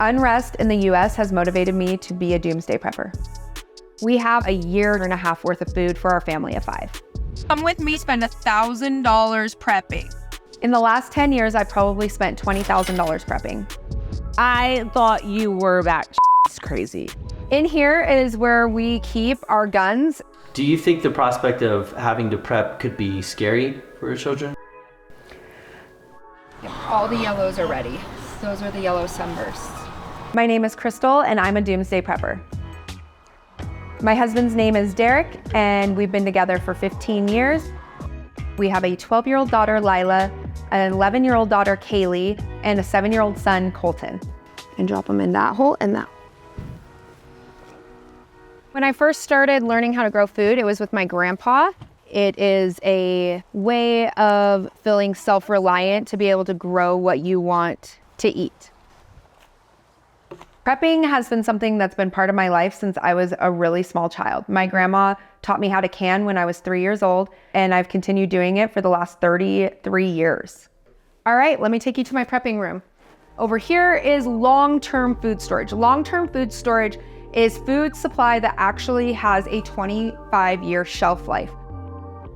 Unrest in the US has motivated me to be a doomsday prepper. We have 1.5 years worth of food for our family of 5. Come with me, spend $1,000 prepping. In the last 10 years, I've probably spent $20,000 prepping. I thought you were crazy. In here is where we keep our guns. Do you think the prospect of having to prep could be scary for your children? All the yellows are ready. Those are the yellow sunbursts. My name is Krystal, and I'm a doomsday prepper. My husband's name is Derek, and we've been together for 15 years. We have a 12-year-old daughter, Lilah, an 11-year-old daughter, Kaylie, and a 7-year-old son, Colton. And drop them in that hole and that. When I first started learning how to grow food, it was with my grandpa. It is a way of feeling self-reliant to be able to grow what you want to eat. Prepping has been something that's been part of my life since I was a really small child. My grandma taught me how to can when I was 3 years old, and I've continued doing it for the last 33 years. All right, let me take you to my prepping room. Over here is long-term food storage. Long-term food storage is food supply that actually has a 25-year shelf life.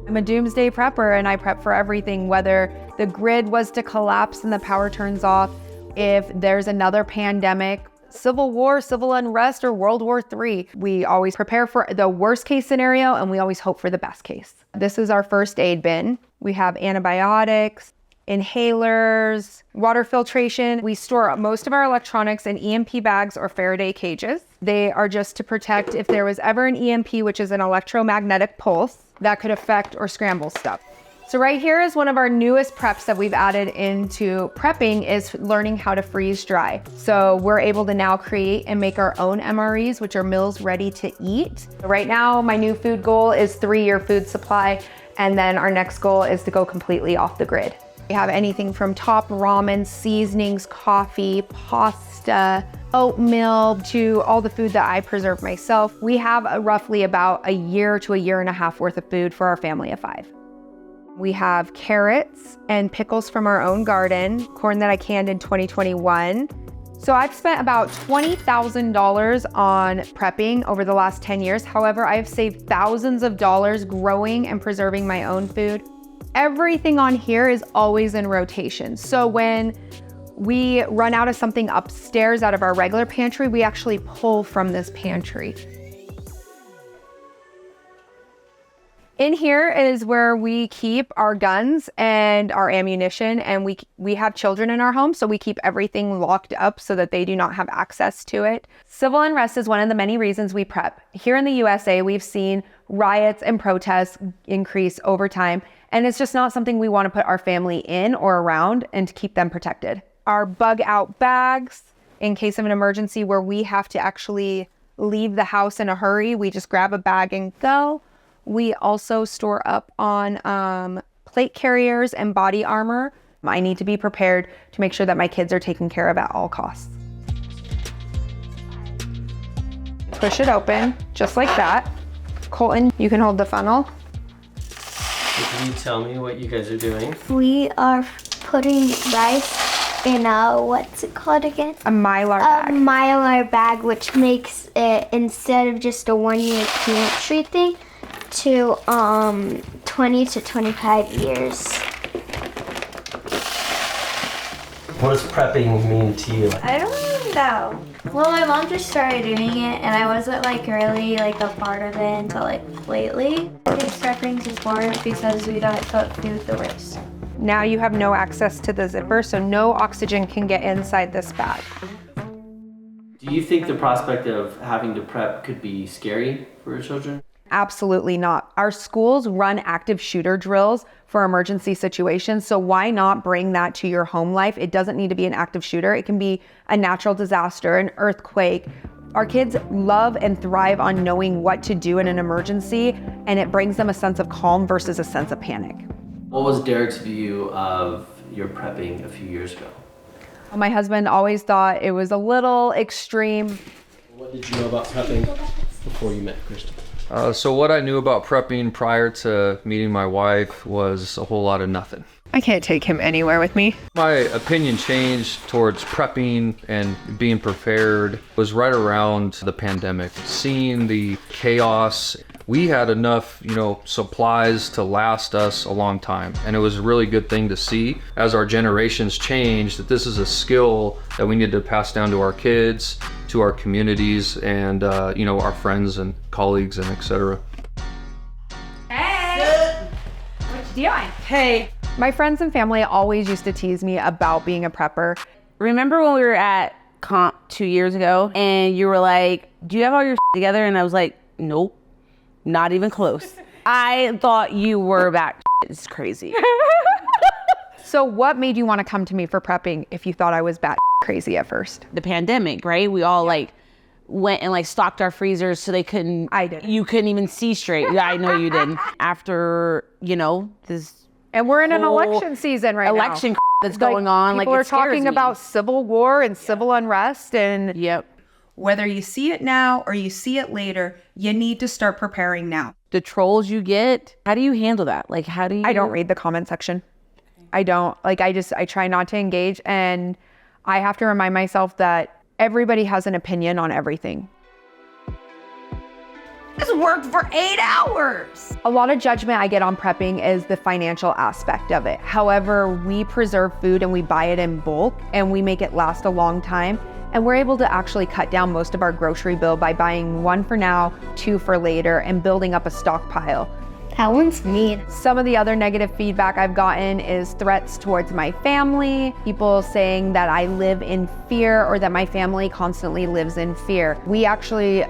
I'm a doomsday prepper, and I prep for everything, whether the grid was to collapse and the power turns off, if there's another pandemic, civil war, civil unrest, or World War III. We always prepare for the worst case scenario, and we always hope for the best case. This is our first aid bin. We have antibiotics, inhalers, water filtration. We store most of our electronics in EMP bags or Faraday cages. They are just to protect if there was ever an EMP, which is an electromagnetic pulse, that could affect or scramble stuff. So right here is one of our newest preps that we've added into prepping is learning how to freeze dry. So we're able to now create and make our own MREs, which are meals ready to eat. Right now, my new food goal is 3-year food supply. And then our next goal is to go completely off the grid. We have anything from top ramen, seasonings, coffee, pasta, oatmeal, to all the food that I preserve myself. We have roughly about 1 year to 1.5 years worth of food for our family of 5. We have carrots and pickles from our own garden, corn that I canned in 2021. So I've spent about $20,000 on prepping over the last 10 years. However, I've saved thousands of dollars growing and preserving my own food. Everything on here is always in rotation. So when we run out of something upstairs out of our regular pantry, we actually pull from this pantry. In here is where we keep our guns and our ammunition, and we have children in our home, so we keep everything locked up so that they do not have access to it. Civil unrest is one of the many reasons we prep. Here in the USA, we've seen riots and protests increase over time, and it's just not something we want to put our family in or around and to keep them protected. Our bug out bags, in case of an emergency where we have to actually leave the house in a hurry, we just grab a bag and go. We also store up on plate carriers and body armor. I need to be prepared to make sure that my kids are taken care of at all costs. Push it open, just like that. Colton, you can hold the funnel. Can you tell me what you guys are doing? We are putting rice in a, what's it called again? A Mylar bag. A Mylar bag, which makes it, instead of just a 1-year pantry thing, to 20 to 25 years. What does prepping mean to you? I don't really know. Well, my mom just started doing it, and I wasn't really a part of it until lately. I think prepping is important because we don't cook food the worst. Now you have no access to the zipper, so no oxygen can get inside this bag. Do you think the prospect of having to prep could be scary for your children? Absolutely not. Our schools run active shooter drills for emergency situations, so why not bring that to your home life? It doesn't need to be an active shooter. It can be a natural disaster, an earthquake. Our kids love and thrive on knowing what to do in an emergency, and it brings them a sense of calm versus a sense of panic. What was Derek's view of your prepping a few years ago? My husband always thought it was a little extreme. What did you know about prepping before you met Krystal? So what I knew about prepping prior to meeting my wife was a whole lot of nothing. I can't take him anywhere with me. My opinion changed towards prepping and being prepared was right around the pandemic. Seeing the chaos, we had enough, supplies to last us a long time. And it was a really good thing to see as our generations changed that this is a skill that we need to pass down to our kids, to our communities, and, our friends and colleagues and etc. Hey, My friends and family always used to tease me about being a prepper. remember when we were at comp 2 years ago and you were like, do you have all your together? And I was like, nope, not even close. I thought you were back. It's crazy. So what made you want to come to me for prepping if you thought I was bat crazy at first? The pandemic, right? We all went and stocked our freezers so they couldn't. I did. You couldn't even see straight. Yeah, I know you didn't. After, this And we're in an whole election season right now. election that's going on. People it are scares talking me. about civil war and civil unrest and Yep. Whether you see it now or you see it later, you need to start preparing now. The trolls you get, how do you handle that? How do you? I don't read the comment section. I don't. I try not to engage, and I have to remind myself that everybody has an opinion on everything. This worked for 8 hours. A lot of judgment I get on prepping is the financial aspect of it. However, we preserve food and we buy it in bulk and we make it last a long time. And we're able to actually cut down most of our grocery bill by buying 1 for now, 2 for later, and building up a stockpile. That one's mean. Some of the other negative feedback I've gotten is threats towards my family, people saying that I live in fear or that my family constantly lives in fear. We actually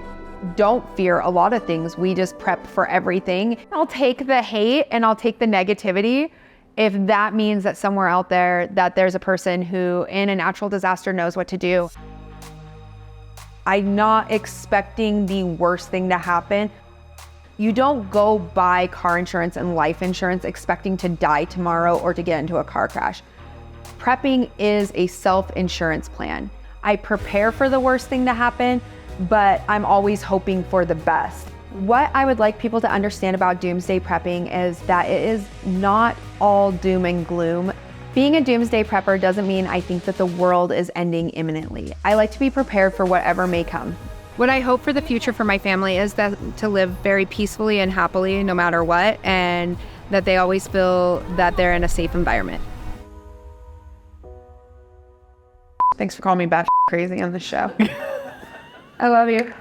don't fear a lot of things. We just prep for everything. I'll take the hate and I'll take the negativity if that means that somewhere out there that there's a person who in a natural disaster knows what to do. I'm not expecting the worst thing to happen. You don't go buy car insurance and life insurance expecting to die tomorrow or to get into a car crash. Prepping is a self-insurance plan. I prepare for the worst thing to happen, but I'm always hoping for the best. What I would like people to understand about doomsday prepping is that it is not all doom and gloom. Being a doomsday prepper doesn't mean I think that the world is ending imminently. I like to be prepared for whatever may come. What I hope for the future for my family is that to live very peacefully and happily no matter what, and that they always feel that they're in a safe environment. Thanks for calling me bat crazy on the show. I love you.